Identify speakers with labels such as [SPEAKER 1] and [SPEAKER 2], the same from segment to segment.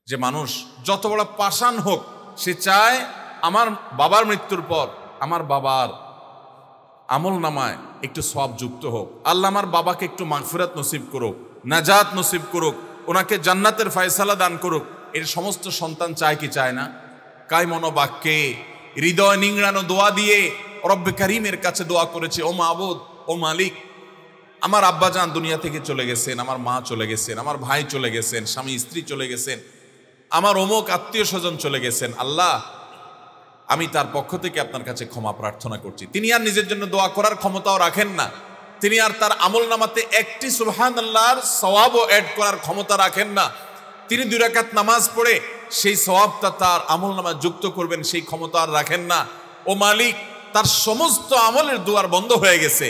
[SPEAKER 1] যে মানুষ যত বড় পাষাণ হোক, সে চায় আমার বাবার মৃত্যুর পর আমার বাবার আমল নামায় একটু সওয়াব যুক্ত হোক, আল্লাহ আমার বাবাকে একটু মাগফিরাত নসিব করুক, নাজাত নসিব করুক, ওনাকে জান্নাতের ফয়সালা দান করুক। এর সমস্ত সন্তান চায় কি চায় না? কায় মনোবাক্যে হৃদয় নিংড়ানো দোয়া দিয়ে রব্বে কারীমের কাছে দোয়া করেছে, ও মাবুদ, ও মালিক, আমার আব্বাজান দুনিয়া থেকে চলে গেছেন, আমার মা চলে গেছেন, আমার ভাই চলে গেছেন, স্বামী স্ত্রী চলে গেছেন, আমার অমুক আত্মীয় স্বজন চলে গেছেন, আল্লাহ আমি তার পক্ষ থেকে আপনার কাছে ক্ষমা প্রার্থনা করছি। তিনি আর নিজের জন্য দোয়া করার ক্ষমতাও রাখেন না, তিনি আর তার আমল নামাতে একটি সুবহানাল্লাহর সওয়াবও অ্যাড করার ক্ষমতা রাখেন না। তিনি 2 রাকাত নামাজ পড়ে সেই সওয়াবটা তার আমল নামায় যুক্ত করবেন, সেই ক্ষমতা আর রাখেন না। ও মালিক, তার সমস্ত আমলের দুয়ার বন্ধ হয়ে গেছে,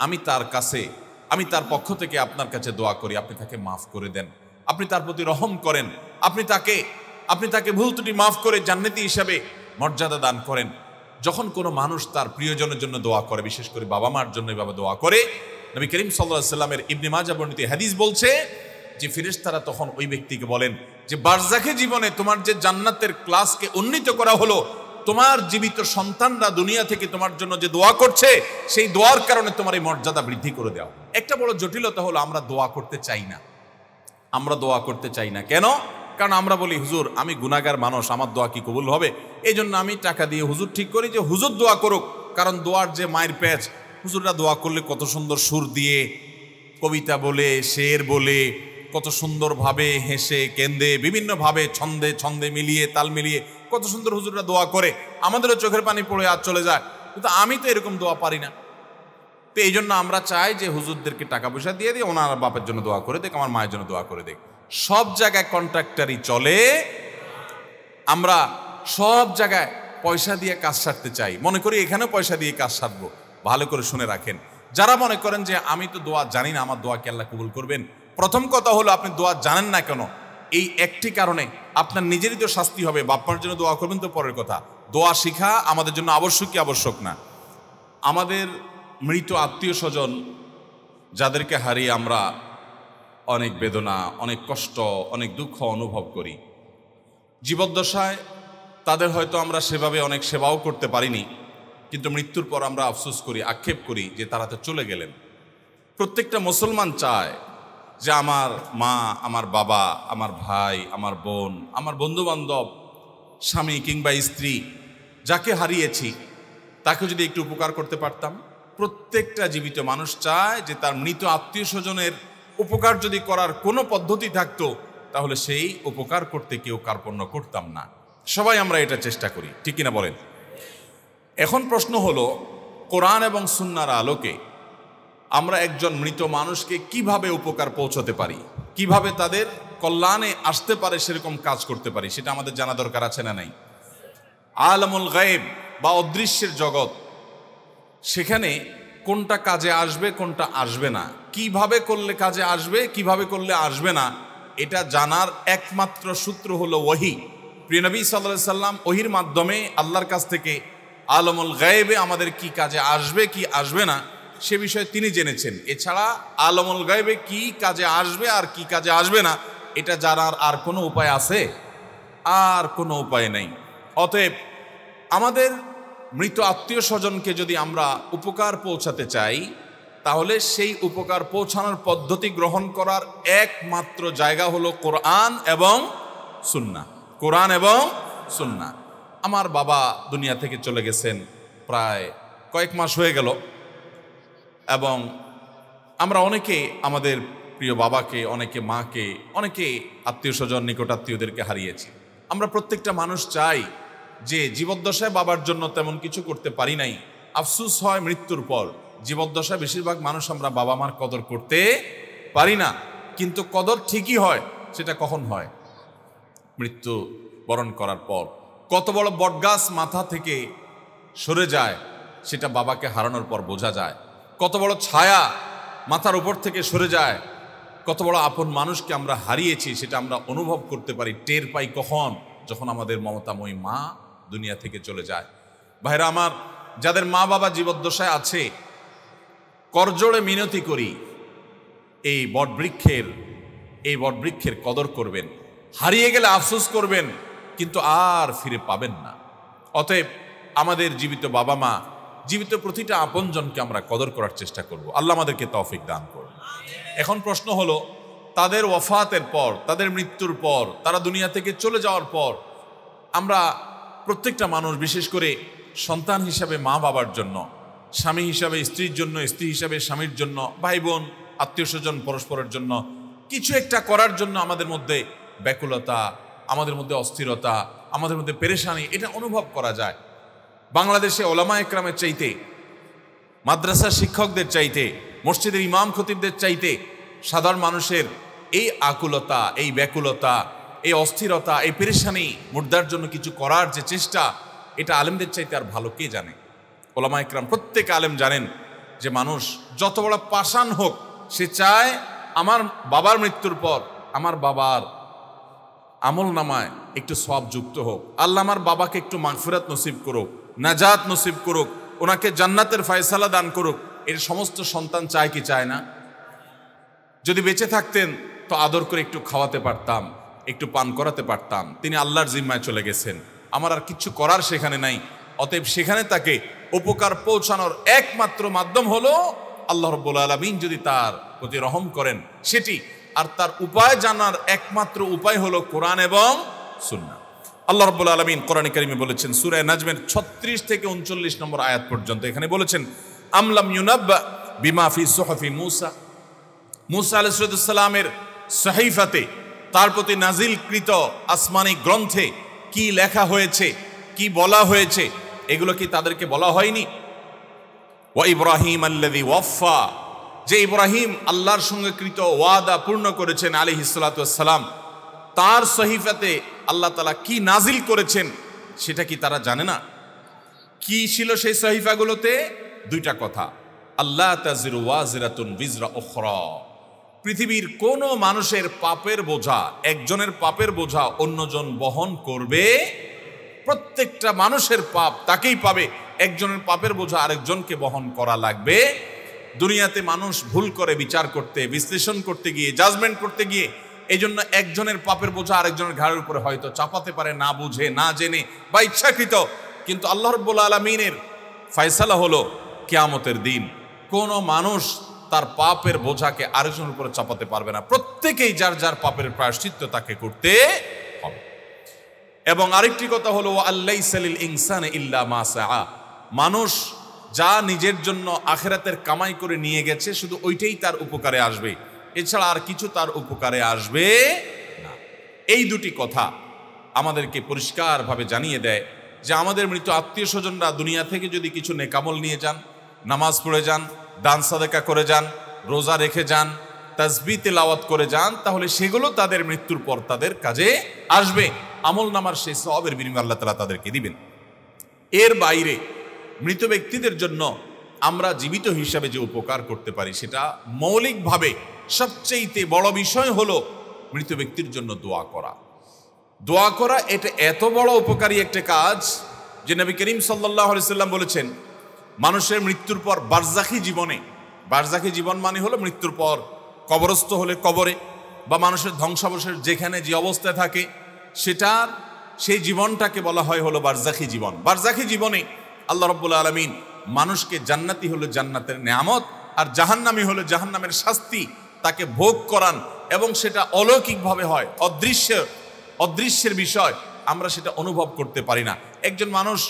[SPEAKER 1] আমি তার পক্ষ থেকে আপনার কাছে দোয়া করি, আপনি তাকে মাফ করে দেন, আপনি তার প্রতি রহম করেন, আপনি তাকে ভুল ত্রুটি মাফ করে জান্নাতি হিসাবে মর্যাদা দান করেন। যখন কোনো মানুষ তার প্রিয়জনের জন্য দোয়া করে, বিশেষ করে বাবা মার জন্য এভাবে দোয়া করে, নবী করিম সাল্লাল্লাহু আলাইহি ওয়াসাল্লামের ইবনে মাজাহ বর্ণিত হাদিস বলছে যে ফেরেশতারা তখন ওই ব্যক্তিকে বলেন যে বারজাখে জীবনে তোমার যে জান্নাতের ক্লাসকে উন্নীত করা হলো, তোমার জীবিত সন্তানরা দুনিয়া থেকে তোমার জন্য যে দোয়া করছে, সেই দোয়ার কারণে তোমার এই মর্যাদা বৃদ্ধি করে দেওয়া। একটা বড় জটিলতা হলো আমরা দোয়া করতে চাই না। কেন? কারণ আমরা বলি, হুজুর আমি গুনাহগার মানুষ, আমার দোয়া কি কবুল হবে? এই জন্য আমি টাকা দিয়ে হুজুর ঠিক করি যে হুজুর দোয়া করুক, কারণ দোয়ার যে মায়ের প্যাচ, হুজুররা দোয়া করলে কত সুন্দর সুর দিয়ে কবিতা বলে, শের বলে, কত সুন্দরভাবে হেসে কেন্দে, বিভিন্নভাবে ছন্দে মিলিয়ে, তাল মিলিয়ে কত সুন্দর হুজুররা দোয়া করে, আমাদেরও চোখের পানি পড়ে আর চলে যায়। কিন্তু আমি তো এরকম দোয়া পারি না। তো এই জন্য আমরা চাই যে হুজুরদেরকে টাকা পয়সা দিয়ে দিই, ওনার বাপের জন্য দোয়া করে দেখ, আমার মায়ের জন্য দোয়া করে দেখ। সব জায়গায় কন্ট্রাক্টারই চলে, আমরা সব জায়গায় পয়সা দিয়ে কাজ সারতে চাই, মনে করি এখানেও পয়সা দিয়ে কাজ সারবো। ভালো করে শুনে রাখেন, যারা মনে করেন যে আমি তো দোয়া জানি না, আমার দোয়া কি আল্লাহ কবুল করবেন, প্রথম কথা হলো আপনি দোয়া জানেন না কেন, এই একটি কারণে আপনার নিজেরই তো শাস্তি হবে। বাপ্পার জন্য দোয়া করবেন তো পরের কথা, দোয়া শিখা আমাদের জন্য আবশ্যক কি আবশ্যক না? আমাদের মৃত আত্মীয় স্বজন যাদেরকে হারিয়ে আমরা অনেক বেদনা, অনেক কষ্ট, অনেক দুঃখ অনুভব করি, জীবদ্দশায় তাদের হয়তো আমরা সেভাবে অনেক সেবাও করতে পারিনি, কিন্তু মৃত্যুর পর আমরা আফসোস করি, আক্ষেপ করি যে তারা তো চলে গেলেন। প্রত্যেকটা মুসলমান চায় যে আমার মা, আমার বাবা, আমার ভাই, আমার বোন, আমার বন্ধুবান্ধব, স্বামী কিংবা স্ত্রী যাকে হারিয়েছি তাকে যদি একটু উপকার করতে পারতাম। প্রত্যেকটা জীবিত মানুষ চায় যে তার মৃত আত্মীয় স্বজনের উপকার যদি করার কোনো পদ্ধতি থাকতো, তাহলে সেই উপকার করতে কেউ কার্পণ্য করতাম না। সবাই আমরা এটা চেষ্টা করি, ঠিক কিনা বলেন? এখন প্রশ্ন হলো, কোরআন এবং সুন্নাহর আলোকে আমরা একজন মৃত মানুষকে কিভাবে উপকার পৌঁছতে পারি, কিভাবে তাদের কল্যাণে আসতে পারে সেরকম কাজ করতে পারি, সেটা আমাদের জানা দরকার আছে না নাই? আলামুল গায়েব বা অদৃশ্যের জগৎ, সেখানে কোনটা কাজে আসবে, কোনটা আসবে না, কিভাবে করলে কাজে আসবে, কিভাবে করলে আসবে না, এটা জানার একমাত্র সূত্র হলো ওহী। প্রিয় নবী সাল্লাল্লাহু আলাইহি সাল্লাম ওহীর মাধ্যমে আল্লাহর কাছ থেকে আলামুল গায়েবে আমাদের কি কাজে আসবে, কি আসবে না সে বিষয়ে তিনি জেনেছেন। এছাড়া আলামুল গায়েবে কি কাজে আসবে আর কি কাজে আসবে না এটা জানার আর কোনো উপায় আছে? আর কোনো উপায় নেই। অতএব আমাদের মৃত আত্মীয় স্বজনকে যদি আমরা উপকার পৌঁছাতে চাই, তাহলে সেই উপকার পৌঁছানোর পদ্ধতি গ্রহণ করার একমাত্র জায়গা হলো কোরআন এবং সুন্নাহ। কোরআন এবং সুন্নাহ। আমার বাবা দুনিয়া থেকে চলে গেছেন প্রায় কয়েক মাস হয়ে গেল, এবং আমরা অনেকে আমাদের প্রিয় বাবাকে, অনেকে মাকে, অনেকে আত্মীয় স্বজন, নিকট আত্মীয়দেরকে হারিয়েছি। আমরা প্রত্যেকটা মানুষ চাই যে জীবদ্দশায় বাবার জন্য তেমন কিছু করতে পারি নাই, আফসুস হয় মৃত্যুর পর। জীবদ্দশায় বেশিরভাগ মানুষ আমরা বাবা মার কদর করতে পারি না, কিন্তু কদর ঠিকই হয়। সেটা কখন হয়? মৃত্যু বরণ করার পর। কত বড় বটগাছ মাথা থেকে সরে যায় সেটা বাবাকে হারানোর পর বোঝা যায়। কত বড় ছায়া মাথার উপর থেকে সরে যায়, কত বড় আপন মানুষকে আমরা হারিয়েছি সেটা আমরা অনুভব করতে পারি, টের পাই কখন? যখন আমাদের মমতাময়ী মা দুনিয়া থেকে চলে যায়। ভাইরা আমার, যাদের মা বাবা জীবদ্দশায় আছে, করজোড়ে মিনতি করি এই বটবৃক্ষের কদর করবেন। হারিয়ে গেলে আফসোস করবেন, কিন্তু আর ফিরে পাবেন না। অতএব আমাদের জীবিত বাবা মা, জীবিত প্রতিটা আপনজনকে আমরা কদর করার চেষ্টা করব। আল্লাহ আমাদেরকে তৌফিক দান করুন। এখন প্রশ্ন হলো, তাদের ওয়াফাতের পর, তাদের মৃত্যুর পর, তারা দুনিয়া থেকে চলে যাওয়ার পর আমরা প্রত্যেকটা মানুষ, বিশেষ করে সন্তান হিসাবে মা বাবার জন্য, স্বামী হিসাবে স্ত্রীর জন্য, স্ত্রী হিসাবে স্বামীর জন্য, ভাই বোন আত্মীয় স্বজন পরস্পরের জন্য কিছু একটা করার জন্য আমাদের মধ্যে ব্যাকুলতা, আমাদের মধ্যে অস্থিরতা, আমাদের মধ্যে পেরেশানি, এটা অনুভব করা যায়। বাংলাদেশে ওলামা একরামের চাইতে, মাদ্রাসার শিক্ষকদের চাইতে, মসজিদের ইমাম খতিবদের চাইতে সাধারণ মানুষের এই আকুলতা, এই ব্যাকুলতা, এই অস্থিরতা, এই পেরেশানি মুর্দার জন্য কিছু করার যে চেষ্টা, এটা আলেমদের চাইতে আর ভালো কে জানে? ওলামা একরাম প্রত্যেক আলেম জানেন যে মানুষ যত বড় পাষাণ হোক, সে চায় আমার বাবার মৃত্যুর পর আমার বাবার আমল নামায় একটু সওয়াব যুক্ত হোক, আল্লাহ আমার বাবাকে একটু মাগফিরাত নসিব করুক, নাজাত নসিব করুক, ওনাকে জান্নাতের ফয়সালা দান করুক। এর সমস্ত সন্তান চায় কি চায় না? যদি বেঁচে থাকতেন তো আদর করে একটু খাওয়াতে পারতাম, একটু পান করাতে পারতাম। তিনি আল্লাহর জিম্মায় চলে গেছেন, আমার আর কিছু করার সেখানে নাই। অতএব সেখানে তাকে উপকার পৌঁছানোর একমাত্র মাধ্যম হলো আল্লাহ রাব্বুল আলামিন যদি তার প্রতি রহম করেন সেটি, আর তার উপায় জানার একমাত্র উপায় হলো কোরআন এবং সুন্নাহ। আল্লাহ রাব্বুল আলামিন কোরআনে কারিমে বলেছেন, সূরা নাজমের 36 থেকে 39 নম্বর আয়াত পর্যন্ত, এখানে বলেছেন, আমলাম ইউনাব্বা বিমা ফি সুহফি মূসা, মূসা আলাইহিস সালামের সহিফাতে, তার প্রতি নাজিলকৃত আসমানি গ্রন্থে কি লেখা হয়েছে, কি বলা হয়েছে, এগুলো কি তাদেরকে বলা হয়নি? ওয়া ইব্রাহিম আল্লাযী ওয়াফা, যে ইব্রাহিম আল্লাহর সঙ্গে কৃত ওয়াদা পূর্ণ করেছেন আলাইহিস সালাতু ওয়াস সালাম, তার সহিফাতে আল্লাহ তাআলা কি নাজিল করেছেন সেটা কি তারা জানে না? কি ছিল সেই সহিফাগুলোতে? দুইটা কথা, আল্লাহ তাজিরু ওয়াজিরাতুন বিজরা উখরা, পৃথিবীর কোনো মানুষের পাপের বোঝা, একজনের পাপের বোঝা অন্যজন বহন করবে, প্রত্যেকটা মানুষের পাপ তাকেই পাবে, একজনের পাপের বোঝা আরেকজনকে বহন করা লাগবে। দুনিয়াতে মানুষ ভুল করে বিচার করতে, বিশ্লেষণ করতে গিয়ে, জাজমেন্ট করতে গিয়ে, এই জন্য একজনের পাপের বোঝা আরেকজনের ঘাড়ের উপরে হয়তো চাপাতে পারে, না বুঝে, না জেনে বা ইচ্ছাকৃত। কিন্তু আল্লাহ রাব্বুল আলামিনের ফয়সালা হলো কিয়ামতের দিন কোনো মানুষ তার পাপের বোঝাকে আরেকজনের উপরে চাপাতে পারবে না, প্রত্যেকেই যার যার পাপের প্রায়শ্চিত্ত তাকে করতে হবে। এবং আরেকটি কথা হলো, আল্লাইসা লিল ইনসানি ইল্লা মা সাআ, মানুষ যা নিজের জন্য আখিরাতের কামাই করে নিয়ে গেছে শুধু ওইটাই তার উপকারে আসবে, এছাড়া আর কিছু তার উপকারে আসবে না। এই দুটি কথা আমাদেরকে পরিষ্কারভাবে জানিয়ে দেয় যে আমাদের মৃত আত্মীয় স্বজনরা দুনিয়া থেকে যদি কিছু নেকামল নিয়ে যান, নামাজ পড়ে যান, দান সাদাকা করে যান, রোজা রেখে যান, তাসবিহ তিলাওয়াত করে যান, তাহলে সেগুলো তাদের মৃত্যুর পর তাদের কাজে আসবে, আমল নামার সেই সওয়াবের বিনিময়ে আল্লাহ তাআলা তাদেরকে দিবেন। এর বাইরে মৃত ব্যক্তিদের জন্য আমরা জীবিত হিসাবে যে উপকার করতে পারি সেটা মৌলিকভাবে সবচেয়ে বড় বিষয় হলো মৃত ব্যক্তির জন্য দোয়া করা। দোয়া করা এটা এত বড় উপকারী একটা কাজ যে নবী করিম সাল্লাল্লাহু আলাইহি সাল্লাম বলেছেন, মানুষের মৃত্যুর পর বারজাখী জীবনে, বারজাখী জীবন মানে হলো মৃত্যুর পর কবরস্থ হলে কবরে বা মানুষের ধ্বংসাবশেষ যেখানে যে অবস্থায় থাকে সেটার সেই জীবনটাকে বলা হয় হলো বারজাখী জীবন। বারজাখী জীবনে আল্লাহ রাব্বুল আলামিন মানুষকে জান্নাতি হলো জান্নাতের নেয়ামত আর জাহান্নামী হলো জাহান্নামের শাস্তি তাকে ভোগ করান, এবং সেটা অলৌকিকভাবে হয়, অদৃশ্যের বিষয়, আমরা সেটা অনুভব করতে পারি না। একজন মানুষ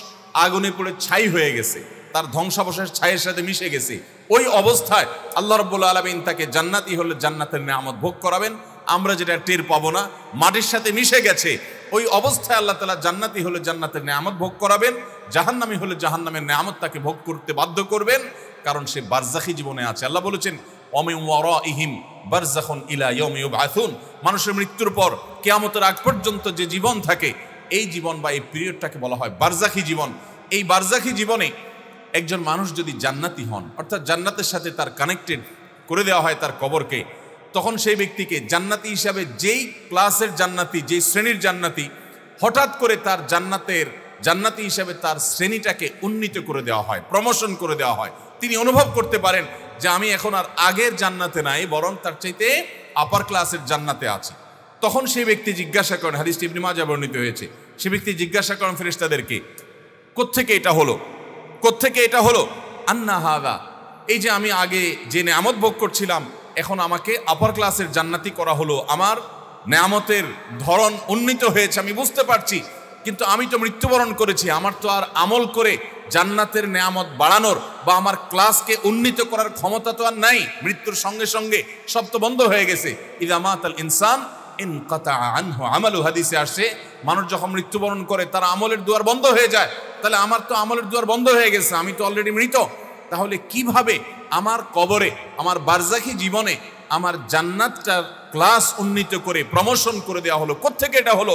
[SPEAKER 1] আগুনে পড়ে ছাই হয়ে গেছে, তার ধ্বংসাবশেষ ছাইয়ের সাথে মিশে গেছে, ওই অবস্থায় আল্লাহ রাব্বুল আলামিন তাকে জান্নাতি হলে জান্নাতের নেয়ামত ভোগ করাবেন, আমরা যেটা টের পাবো না, মাটির সাথে মিশে গেছে, ওই অবস্থায় আল্লাহ তাআলা জান্নাতি হলে জান্নাতের নেয়ামত ভোগ করাবেন, জাহান্নামী হলে জাহান্নামের নেয়ামত তাকে ভোগ করতে বাধ্য করবেন, কারণ সে বারজাখী জীবনে আছে। আল্লাহ বলেছেন, ওয়ামিন ওয়ারাইহিম বারযাখুন ইলা ইয়াউমি ইউবআসুন, মানুষের মৃত্যুর পর কিয়ামতের আগ পর্যন্ত যে জীবন থাকে, এই জীবন বা এই পিরিয়ডটাকে বলা হয় বারজাখী জীবন। এই বারজাখী জীবনে একজন মানুষ যদি জান্নাতি হন, অর্থাৎ জান্নাতের সাথে তার কানেক্টেড করে দেওয়া হয় তার কবরকে, তখন সেই ব্যক্তিকে জান্নাতি হিসাবে যেই ক্লাসের জান্নাতি, যেই শ্রেণীর জান্নাতি, হঠাৎ করে তার জান্নাতি হিসাবে তার শ্রেণীটাকে উন্নীত করে দেওয়া হয়, প্রমোশন করে দেওয়া হয়। তিনি অনুভব করতে পারেন যে আমি এখন আর আগের জান্নাতে নাই, বরং তার চাইতে আপার ক্লাসের জান্নাতে আছি। তখন সেই ব্যক্তি জিজ্ঞাসা করেন, হাদিসটি ইবনে মাজাহ বর্ণিত হয়েছে, সে ব্যক্তি জিজ্ঞাসা করেন ফেরেশতাদেরকে, কোত্থেকে এটা হলো, কোত্থেকে এটা হলো? আন্না হাদা, এই যে আমি আগে যে নেয়ামত ভোগ করছিলাম, এখন আমাকে আপার ক্লাসের জান্নাতি করা হলো, আমার নেয়ামতের ধরন উন্নীত হয়েছে, আমি বুঝতে পারছি, কিন্তু আমি তো মৃত্যুবরণ করেছি, আমার তো আর আমল করে জান্নাতের নেয়ামত বাড়ানোর বা আমার ক্লাসকে উন্নীত করার ক্ষমতা তো আর নাই, মৃত্যুর সঙ্গে সঙ্গে সব তো বন্ধ হয়ে গেছে। ইযা মাতাল ইনসান ইনকাতা আনহু আমালু, হাদিসে আসে মানুষ যখন মৃত্যুবরণ করে তার আমলের দুয়ার বন্ধ হয়ে যায়। তাহলে আমার তো আমলের দুয়ার বন্ধ হয়ে গেছে, আমি তো অলরেডি মৃত। তাহলে কিভাবে আমার কবরে, আমার বারজাখী জীবনে আমার জান্নাতটার ক্লাস উন্নীত করে প্রমোশন করে দেওয়া হলো, কোত্থেকে এটা হলো?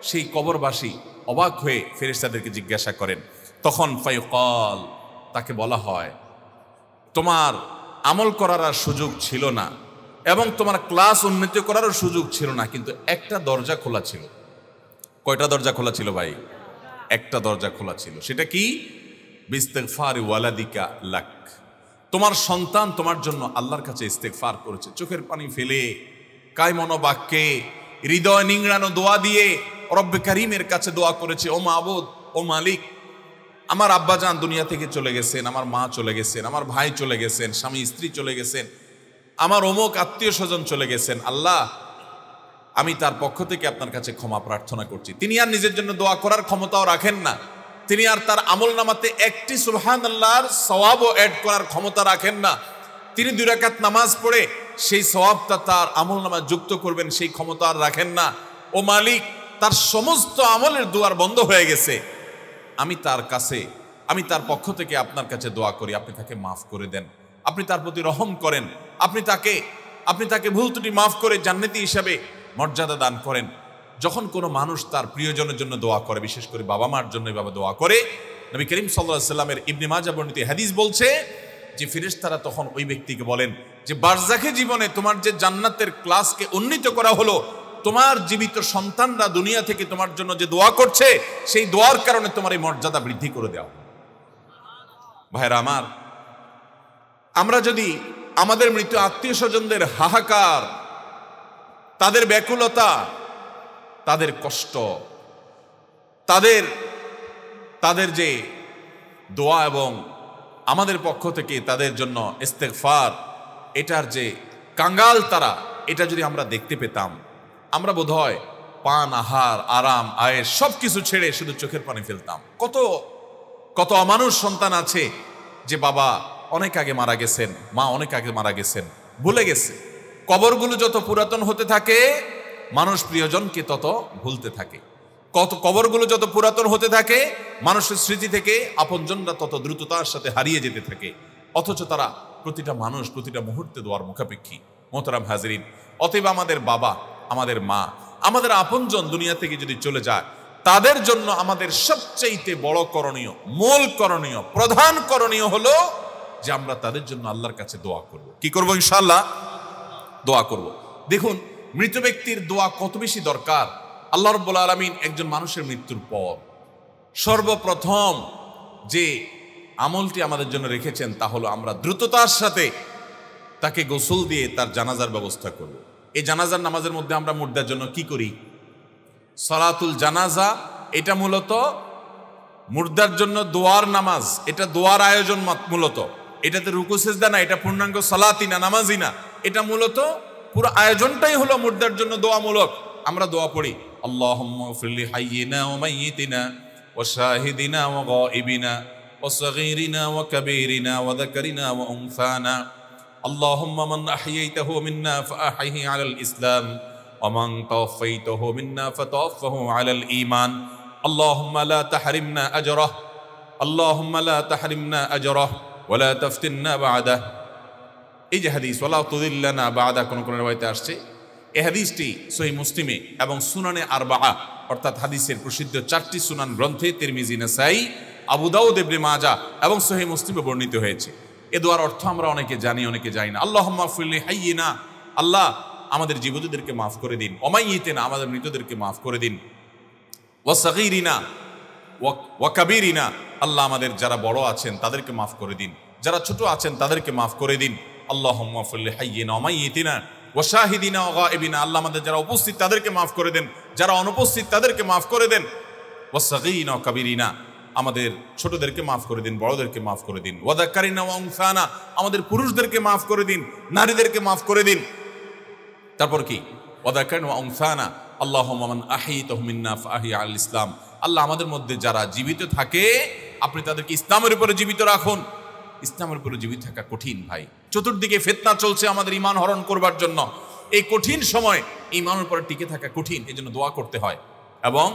[SPEAKER 1] সেই কবরবাসী অবাক হয়ে ফেরেশতাদেরকে জিজ্ঞাসা করেন। তখন ফায়ুকাল, তাকে বলা হয়, তোমার আমল করার আর সুযোগ ছিল না এবং তোমার ক্লাস উন্নীত করারও সুযোগ ছিল না, কিন্তু একটা দরজা খোলা ছিল। কয়টা দরজা খোলা ছিল ভাই? একটা দরজা খোলা ছিল। সেটা কি? বিস্তিগফারি ওয়ালাদিকা লাক, তোমার সন্তান তোমার জন্য আল্লাহর কাছে ইস্তেগফার করেছে, চোখের পানি ফেলে, কায়মনো বাক্যে, হৃদয় নিংড়ানো দোয়া দিয়ে রব্বে কারীমের কাছে দোয়া করেছে, ও মাবুদ, ও মালিক, আমার আব্বাজান দুনিয়া থেকে চলে গেছেন, আমার মা চলে গেছেন, আমার ভাই চলে গেছেন, স্বামী স্ত্রী চলে গেছেন, আমার অমুক আত্মীয় স্বজন চলে গেছেন, আল্লাহ আমি তার পক্ষ থেকে আপনার কাছে ক্ষমা প্রার্থনা করছি। তিনি আর নিজের জন্য দোয়া করার ক্ষমতাও রাখেন না, তিনি আর তার আমল নামাতে একটি সুবহানাল্লাহর সওয়াবও অ্যাড করার ক্ষমতা রাখেন না। তিনি 2 রাকাত নামাজ পড়ে সেই সওয়াবটা তার আমল নামায় যুক্ত করবেন সেই ক্ষমতা আর রাখেন না। ও মালিক, তার সমস্ত আমলের দুয়ার বন্ধ হয়ে গেছে, আমি তার কাছে, আমি তার পক্ষ থেকে আপনার কাছে দোয়া করি, আপনি তাকে মাফ করে দেন, আপনি তার প্রতি রহম করেন, আপনি তাকে ভুল ত্রুটি মাফ করে জান্নাতি হিসাবে মর্যাদা দান করেন। যখন কোনো মানুষ তার প্রিয়জনের জন্য দোয়া করে, বিশেষ করে বাবা মার জন্য এভাবে দোয়া করে, নবী করিম সাল্লাল্লাহু আলাইহি সাল্লামের ইবনে মাজাহ বর্ণিত হাদিস বলছে যে ফেরেশতারা তখন ওই ব্যক্তিকে বলেন যে বারজাখে জীবনে তোমার যে জান্নাতের ক্লাসকে উন্নীত করা হলো, তোমার জীবিত সন্তানরা দুনিয়া থেকে তোমার জন্য যে দোয়া করছে, সেই দোয়ার কারণে তোমার এই মর্যাদা বৃদ্ধি করে দেওয়া। ভাইরা আমার, আমরা যদি আমাদের মৃত আত্মীয় স্বজনদের হাহাকার, তাদের ব্যাকুলতা, তাদের কষ্ট, তাদের যে দোয়া এবং আমাদের পক্ষ থেকে তাদের জন্য ইস্তেগফার, এটার যে কাঙ্গাল তারা, এটা যদি আমরা দেখতে পেতাম, আমরা বোধহয় পান, আহার, আরাম, আয়েশ সব কিছু ছেড়ে শুধু চোখের পানি ফেলতাম। কত অমানুষ সন্তান আছে যে বাবা অনেক আগে মারা গেছেন, মা অনেক আগে মারা গেছেন, ভুলে গেছে। কবরগুলো যত পুরাতন হতে থাকে, মানুষ প্রিয়জনকে তত ভুলতে থাকে। কবরগুলো যত পুরাতন হতে থাকে, মানুষের স্মৃতি থেকে আপনজনরা তত দ্রুততার সাথে হারিয়ে যেতে থাকে। অথচ তারা প্রতিটা মানুষ প্রতিটা মুহূর্তে দোয়ার মুখাপেক্ষী। মোহতারাম হাজরিন, অতএব আমাদের বাবা, আমাদের মা, আমাদের আপনজন দুনিয়া থেকে যদি চলে যায়, তাদের জন্য আমাদের সবচাইতে বড় করণীয়, মূল করণীয়, প্রধান করণীয় হলো যে আমরা তাদের জন্য আল্লাহর কাছে দোয়া করব। কি করব? ইনশাআল্লাহ দোয়া করব। দেখুন, মৃত ব্যক্তির দোয়া কত বেশি দরকার। আল্লাহ রাব্বুল আলামিন একজন মানুষের মৃত্যুর পর সর্বপ্রথম যে আমলটি আমাদের জন্য রেখেছেন তা হলো আমরা দ্রুততার সাথে তাকে গোসল দিয়ে তার জানাজার ব্যবস্থা করব। এই জানাজার নামাজের মধ্যে আমরা মুর্দার জন্য কি করি? সালাতুল জানাজা। এটা মূলত মুর্দার জন্য দোয়ার নামাজ, এটা দোয়ার আয়োজন মূলত। এটাতে রুকু সিজদা না, এটা পূর্ণাঙ্গ সালাতি না, নামাজি না। এটা মূলত পুরো আয়োজনটাই হলো মুর্দার জন্য দোয়ামূলক। আমরা দোয়া পড়ি, আল্লাহুম্মা গফির লি হাইয়িনা ওয়া মাইয়িতিনা ওয়া শাহিদিনা ওয়া গায়িবিনা ওয়া সগীরিনা ওয়া কাবীরিনা ওয়া যাকারিনা ওয়া উনসানা। আল্লাহুম্মা মান আহইয়াইতাহু মিন্না ফাআহইহি আলাল ইসলাম ওয়া মান তাওয়াফাইতাহু মিন্না ফাতাওয়াফাহু আলাল ঈমান। আল্লাহুম্মা লা তাহরিমনা আজরাহ, আল্লাহুম্মা লা তাহরিমনা আজরাহ ওয়া লা তাফতিননা বা'দাহ। এই যে হাদিস, ওয়ালা তুযিল্লানা বা'দা, কোন riwayate আসছে। এই হাদিসটি সহিহ মুসলিমে এবং সুনানে আরবাআ অর্থাৎ হাদিসের প্রসিদ্ধ 4টি সুনান গ্রন্থে তিরমিজি, নাসাই, আবু দাউদ, ইবনে মাজাহ এবং সহিহ মুসলিমে বর্ণিত হয়েছে। এই দোয়ার অর্থ আমরা অনেকে জানি, অনেকে জানি না। আল্লাহুম্মা গফির লি হাইয়িনা, আল্লাহ আমাদের জীবিতদেরকে মাফ করে দিন। ওয়া মাইয়িতিনা, আমাদের মৃতদেরকে মাফ করে দিন। ওয়া সগীরিনা ওয়া কাবীরিনা, আল্লাহ আমাদের যারা বড় আছেন তাদেরকে মাফ করে দিন, যারা ছোট আছেন তাদেরকে মাফ করে দিন। আল্লাহুম্মা গফির লি হাইয়িনা ওয়া মাইয়িতিনা ওয়া শাহিদিনা ওয়া গায়িবিনা, আল্লাহ আমাদের যারা উপস্থিত তাদেরকে মাফ করে দেন, যারা অনুপস্থিত তাদেরকে মাফ করে দেন। ওয়া সাগীরিনা ওয়া কাবীরিনা, আমাদের ছোটদেরকে মাফ করে দিন, বড়দেরকে মাফ করে দিন। ওয়া যাকারিনা ওয়া উনসানা, আমাদের পুরুষদেরকে মাফ করে দিন, নারীদেরকে মাফ করে দিন। তারপর কি? ওয়া যাকারিনা ওয়া উনসানা আল্লাহুম্মা মান আহইতাহু মিন্না ফাআহি আল ইসলাম, আল্লাহ আমাদের মধ্যে যারা জীবিত থাকে আপনি তাদেরকে ইসলামের উপরে জীবিত রাখুন। ইসলামের উপরে জীবিত থাকা কঠিন ভাই, চতুর্দিকে ফিতনা চলছে আমাদের ঈমান হরণ করবার জন্য। এই কঠিন সময় ঈমানের উপরে টিকে থাকা কঠিন, এজন্য দোয়া করতে হয়। এবং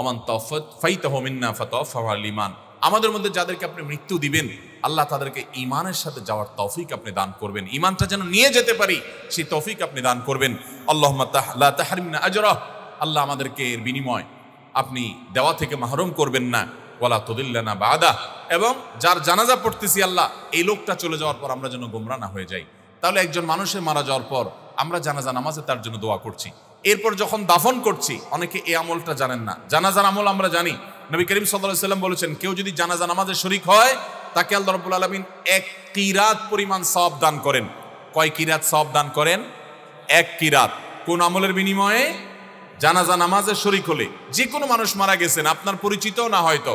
[SPEAKER 1] ওমান তাওফাইতাহু মিন্না ফাতাওফাহু আল ঈমান, আমাদের মধ্যে যাদেরকে আপনি মৃত্যু দিবেন আল্লাহ তাদেরকে ঈমানের সাথে যাওয়ার তৌফিক আপনি দান করবেন, ঈমানটা যেন নিয়ে যেতে পারি সেই তৌফিক আপনি দান করবেন। আল্লাহুম্মা লা তাহরিমনা আজরাহ, আল্লাহ আমাদেরকে এর বিনিময় আপনি দেওয়া থেকে মাহরুম করবেন না। ওয়ালা তুদিল্লানা বাদা, এবং যার জানাজা পড়তেছি আল্লাহ এই লোকটা চলে যাওয়ার পর আমরা যেন গোমরা না হয়ে যাই। তাহলে একজন মানুষের মারা যাওয়ার পর আমরা জানাজা নামাজে তার জন্য দোয়া করছি, এরপর যখন দাফন করছি অনেকে এই আমলটা জানেন না। জানাজার আমল আমরা জানি, নবী করিম সাল্লাল্লাহু আলাইহি ওয়াসাল্লাম বলেছেন কেউ যদি জানাজা নামাজে শরীক হয় তাকে আল্লাহ রাব্বুল আলামিন 1 কিরাত পরিমাণ সওয়াব দান করেন। কয় কিরাত সওয়াব দান করেন? 1 কিরাত। কোন আমলের বিনিময়ে? জানাজা নামাজে শরীক হলে। যে কোনো মানুষ মারা গেছেন আপনার পরিচিত না, হয়তো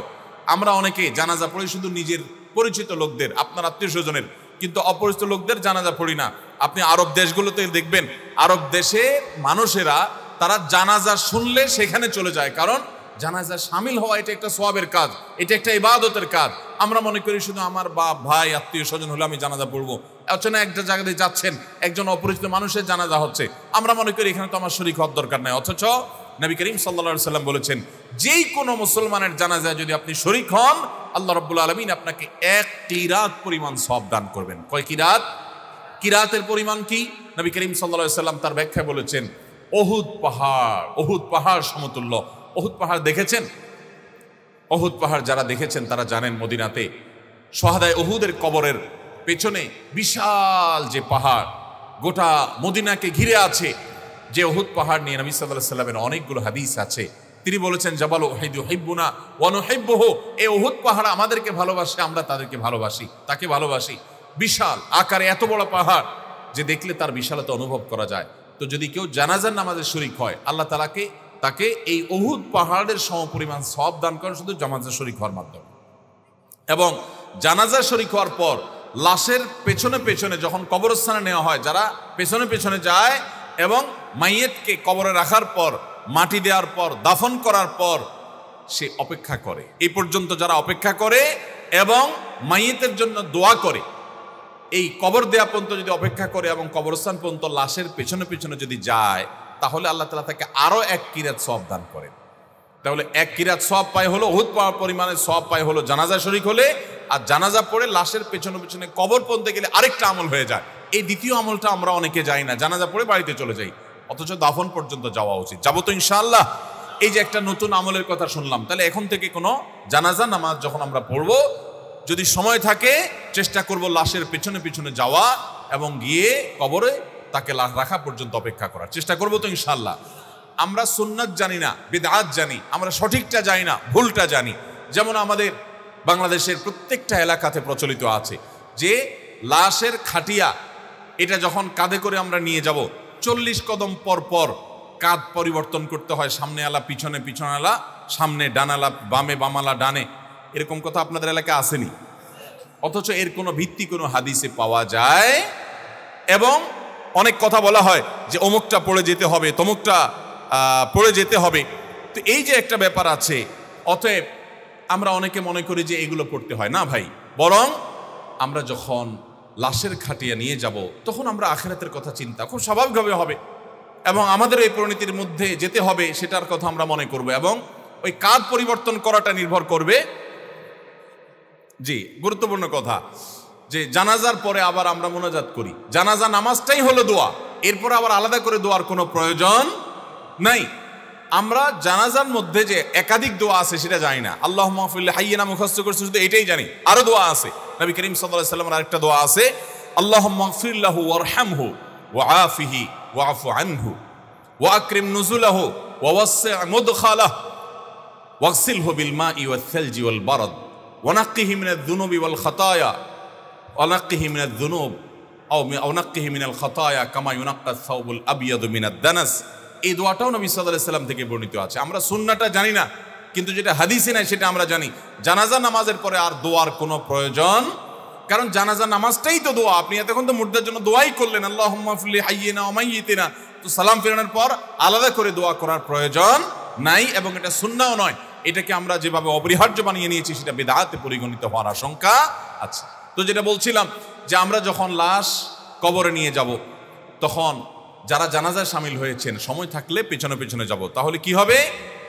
[SPEAKER 1] আমরা অনেকে জানাজা পড়ি শুধু নিজের পরিচিত লোকদের, আপনার আত্মীয় স্বজনের, কিন্তু অপরিচিত লোকদের জানাজা পড়ি না। আপনি আরব দেশগুলোতে দেখবেন আরব দেশে মানুষেরা তারা জানাজা শুনলে সেখানে চলে যায়, কারণ জানাজা শামিল হওয়া এটা একটা সওয়াবের কাজ, এটা একটা ইবাদতের কাজ। আমরা মনে করি শুধু আমার বাপ ভাই আত্মীয় স্বজন হলে আমি জানাজা পড়বো। অচেনা একটা জায়গাতে যাচ্ছেন একজন অপরিচিত মানুষের জানাজা হচ্ছে, আমরা মনে করি এখানে তো আমার শরীক হওয়ার দরকার নাই, অথচ নবী করিম সাল্লাল্লাহু আলাইহি সাল্লাম বলেছেন যেই কোনো মুসলমানের জানাজায় যদি আপনি শরীক হন আল্লাহ রাব্বুল আলামিন আপনাকে 1 কিরাত পরিমাণ সওয়াব দান করবেন। কয় কিরাত? কিরাতের পরিমাণ কি? নবী করিম সাল্লাল্লাহু আলাইহি সাল্লাম তার ব্যাখ্যায় বলেছেন উহুদ পাহাড় সমতুল্য। উহুদ পাহাড় দেখেছেন? উহুদ পাহাড় যারা দেখেছেন তারা জানেন মদিনাতে শহাদায়ে উহুদের কবরের পেছনে বিশাল যে পাহাড় গোটা মদিনাকে ঘিরে আছে, যে উহুদ পাহাড় নিয়ে নবী সাল্লাল্লাহু আলাইহি সাল্লামের অনেকগুলো হাদিস আছে। তিনি বলেছেন জাবাল উহুদ ইউহিব্বুনা ওয়া নুহিব্বুহু, এই উহুদ পাহাড় আমাদেরকে ভালোবাসে, আমরা তাদেরকে ভালোবাসি, তাকে ভালোবাসি। বিশাল আকারে এত বড় পাহাড় যে দেখলে তার বিশালতা অনুভব করা যায়। তো যদি কেউ জানাজার নামাজে শরীক হয় আল্লাহ তাকে এই উহুদ পাহাড়ের সমপরিমাণ সওয়াব দান করেন শুধু জানাজা শরীক হওয়ার মাধ্যমে। এবং জানাজা শরীক হওয়ার পর লাশের পেছনে পেছনে যখন কবরস্থানে নেওয়া হয়, যারা পেছনে পেছনে যায় এবং মাইয়েতকে কবরে রাখার পর মাটি দেওয়ার পর দাফন করার পর সে অপেক্ষা করে, এই পর্যন্ত যারা অপেক্ষা করে এবং মাইয়েতের জন্য দোয়া করে, এই কবর দেওয়া পর্যন্ত যদি অপেক্ষা করে এবং কবরস্থান পর্যন্ত লাশের পেছনে পেছনে যদি যায় তাহলে আল্লাহ তাআলা তাকে আরো 1 কিরাত সওয়াব দান করেন। তাহলে 1 কিরাত সওয়াব পায় হলো উহুদ পাহাড় পরিমাণের সওয়াব পায় হলো জানাজা শরীক হলে, আর জানাজা পড়ে লাশের পেছনে পেছনে কবর পর্যন্ত গেলে আরেকটা আমল হয়ে যায়। এই দ্বিতীয় আমলটা আমরা অনেকে যাই না, জানাজা পড়ে বাড়িতে চলে যাই, অথচ দাফন পর্যন্ত যাওয়া উচিত। যাবো তো ইনশাআল্লাহ। এই যে একটা নতুন আমলের কথা শুনলাম, তাহলে এখন থেকে কোনো জানাজা নামাজ যখন আমরা পড়বো যদি সময় থাকে চেষ্টা করব লাশের পেছনে পেছনে যাওয়া এবং গিয়ে কবরে তাকে লাশ রাখা পর্যন্ত অপেক্ষা করার চেষ্টা করব তো ইনশাআল্লাহ। আমরা সুন্নাত জানি না, বিদআত জানি, আমরা সঠিকটা জানি না, ভুলটা জানি। যেমন আমাদের বাংলাদেশের প্রত্যেকটা এলাকাতে প্রচলিত আছে যে লাশের খাটিয়া এটা যখন কাঁধে করে আমরা নিয়ে যাব 40 কদম পর পর কাঁধ পরিবর্তন করতে হয়, সামনে আলা পিছনে পিছনে আলা সামনে, ডানালা বামে বামালা ডানে, এরকম কথা আপনাদের এলাকায় আসেনি, অথচ এর কোনো ভিত্তি কোনো হাদিসে পাওয়া যায়। এবং অনেক কথা বলা হয় যে অমুকটা পড়ে যেতে হবে, তমুকটা পড়ে যেতে হবে। তো এই যে একটা ব্যাপার আছে, অতএব আমরা অনেকে মনে করি যে এগুলো পড়তে হয় না ভাই, বরং আমরা যখন লাশের খাটিয়া নিয়ে যাব তখন আমরা আখিরাতের কথা চিন্তা খুব স্বাভাবিকভাবে হবে এবং আমাদের এই পরিণতির মধ্যে যেতে হবে সেটার কথা আমরা মনে করব। এবং ওই কাঁধ পরিবর্তন করাটা নির্ভর করবে, জি গুরুত্বপূর্ণ কথা, যে জানাজার পরে আবার আমরা মোনাজাত করি, জানাজা নামাজটাই হলো দোয়া, এরপর আবার আলাদা করে দোয়ার কোনো প্রয়োজন নাই। আমরা জানাজার মধ্যে যে একাধিক দোয়া আছে সেটা জানি না, আল্লাহুম্মা ফিল হাইয়িনা মুখস্থ করছি শুধু এটাই জানি, আরো দোয়া আছে। নবী করিম সাল্লাল্লাহু আলাইহি ওয়াসাল্লামের আরেকটা দোয়া আছে, আল্লাহুম্মা গফির লাহু ওয়ারহামহু ওয়া আফিহি ওয়াফু আনহু ওয়া আকরিম নুজুলাহু ওয়া ওয়াসসি' মুদখালাহু ওয়াগসিলহু বিল মাই ওয়াল থালজি ওয়াল বারদ ওয়া নাক্কিহি মিনাজ যুনুবি ওয়াল খাতায়া ওয়া নাক্কিহি মিনাজ যুনুব আও নাক্কিহি মিনাল খাতায়া কামা ইউনাক্কাস সাওবুল আবিয়াদু মিনাদ দানাস। এই দোয়াটাও নবী সাল্লাল্লাহু আলাইহি ওয়াসাল্লাম থেকে বর্ণিত আছে। আমরা সুন্নাহটা জানি না, কিন্তু যেটা হাদিসে নাই সেটা আমরা জানি। জানাজা নামাজের পরে আর দোয়ার কোনো প্রয়োজন, কারণ জানাজা নামাজটাই তো দোয়া। আপনি এতক্ষণ তো মুর্দার জন্য দোয়াই করলেন, আল্লাহুম্মা ফিরলি হাইয়িনা ওয়া মাইয়িতিনা, তো সালাম ফেরানোর পর আলাদা করে দোয়া করার প্রয়োজন নাই, এবং এটা সুন্নাহও নয়। এটাকে আমরা যেভাবে অপরিহার্য বানিয়ে নিয়েছি সেটা বিদআতে পরিগণিত হওয়ার আশঙ্কা আছে। তো যেটা বলছিলাম যে আমরা যখন লাশ কবরে নিয়ে যাব, তখন যারা জানাজায় শামিল হয়েছেন সময় থাকলে পেছনে পেছনে যাব, তাহলে কি হবে?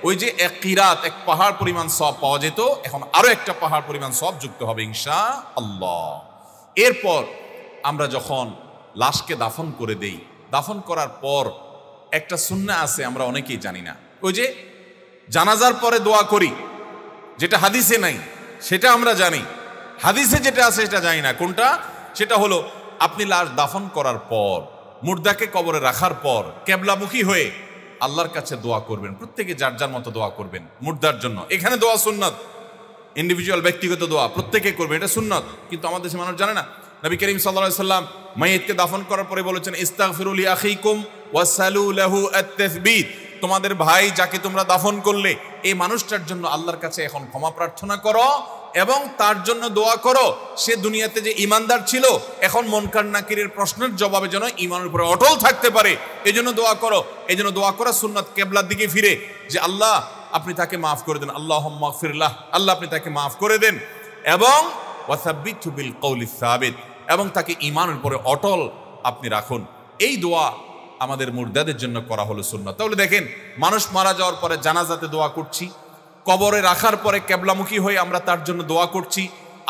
[SPEAKER 1] ওই যে এক কিরাত, এক পাহাড় পরিমাণ সওয়াব পাওয়া যেত, এখন আরো একটা পাহাড় পরিমাণ সওয়াব যুক্ত হবে ইনশাআল্লাহ। এরপর আমরা যখন লাশকে দাফন করে দেই, দাফন করার পর একটা সুন্নাহ আছে আমরা অনেকেই জানি না। ওই যে জানাজার পরে দোয়া করি, যেটা হাদিসে নাই সেটা আমরা জানি, হাদিসে যেটা আছে সেটা জানি না। কোনটা? সেটা হলো আপনি লাশ দাফন করার পর, মুর্দাকে কবরে রাখার পর কেবলামুখী হয়ে আল্লাহর কাছে দোয়া করবেন। প্রত্যেকে যার যার মতো দোয়া করবেন মুর্দার জন্য। এখানে দোয়া সুন্নাত, ইন্ডিভিজুয়াল ব্যক্তিগত দোয়া প্রত্যেকে করবে, এটা সুন্নাত। কিন্তু আমাদের দেশে মানুষ জানে না। নবী করিম সাল্লাল্লাহু আলাইহি সাল্লাম মাইয়িতকে দাফন করার পরে বলেছেন, ইস্তাগফিরু লি আখিকুম ওয়াসালু লাহু আত-তাসবীত। তোমাদের ভাই যাকে তোমরা দাফন করলে, এই মানুষটার জন্য আল্লাহর কাছে এখন ক্ষমা প্রার্থনা করো এবং তার জন্য দোয়া করো। সে দুনিয়াতে যে ঈমানদার ছিল, এখন মুনকার নাকিরের প্রশ্নের জবাবে যেন ঈমানের উপরে অটল থাকতে পারে, এই জন্য দোয়া করো। এই জন্য দোয়া করা সুন্নাত, কিবলার দিকে ফিরে, যে আল্লাহ আপনি তাকে মাফ করে দেন, আল্লাহুম্মা গফিরলাহ, আল্লাহ আপনি তাকে মাফ করে দেন, এবং ওয়াসাব্বিতহু বিল কওলিস সাবিত, এবং তাকে ঈমানের উপরে অটল আপনি রাখুন। এই দোয়া আমাদের মুর্দাদের জন্য করা হলো সুন্নাত। তাহলে দেখেন, মানুষ মারা যাওয়ার পরে জানাজাতে দোয়া করছি, কবরে রাখার পরে কেবলামুখী হয়ে আমরা তার জন্য দোয়া করছি,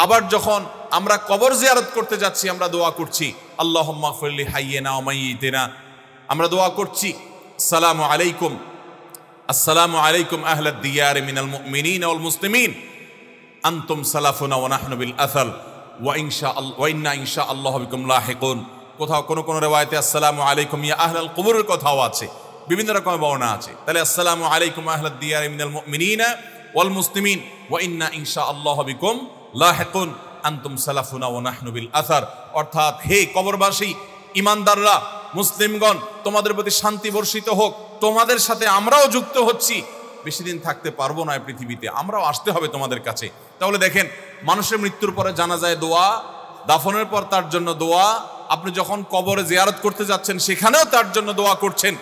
[SPEAKER 1] আবার যখন আমরা কবর জিয়ারত করতে যাচ্ছি আমরা দোয়া করছি, আল্লাহুম্মা গফিরলি হাইয়িনা ওয়া মাইয়িতিনা। আমরা দোয়া করছি, আসসালামু আলাইকুম, আসসালামু আলাইকুম আহলাদ দিয়ার মিনাল মুমিনিনা ওয়াল মুসলিমিন, আনতুম সালাফুনা ওয়া নাহনু বিল আসাল ওয়া ইন্না ইনশাআল্লাহু বিকুম লাহিকুন। কোথাও কোন কোন রিওয়ায়াতে আসসালামু আলাইকুম ইয়া আহলাল কুবুরের কথাও আছে, বিভিন্ন রকমের বর্ণনা আছে। তাহলে আসসালামু আলাইকুম আহলাদ দিয়ার মিনাল মুমিনিনা ওয়াল মুসলিমিন ওয়া ইন্না ইনশাআল্লাহু বিকুম লাহিকুন, আনতুম সালাফুনা ওয়া নাহনু বিল আসার। অর্থাৎ, হে কবরবাসী, ইমানদাররা, মুসলিমগণ, তোমাদের প্রতি শান্তি বর্ষিত হোক, তোমাদের সাথে আমরাও যুক্ত হচ্ছি। বেশি দিন থাকতে পারবো না এই পৃথিবীতে, আমরাও আসতে হবে তোমাদের কাছে। তাহলে দেখেন, মানুষের মৃত্যুর পরে জানাজায় দোয়া, দাফনের পর তার জন্য দোয়া, আপনি যখন কবরে জিয়ারত করতে যাচ্ছেন সেখানেও তার জন্য দোয়া করছেন,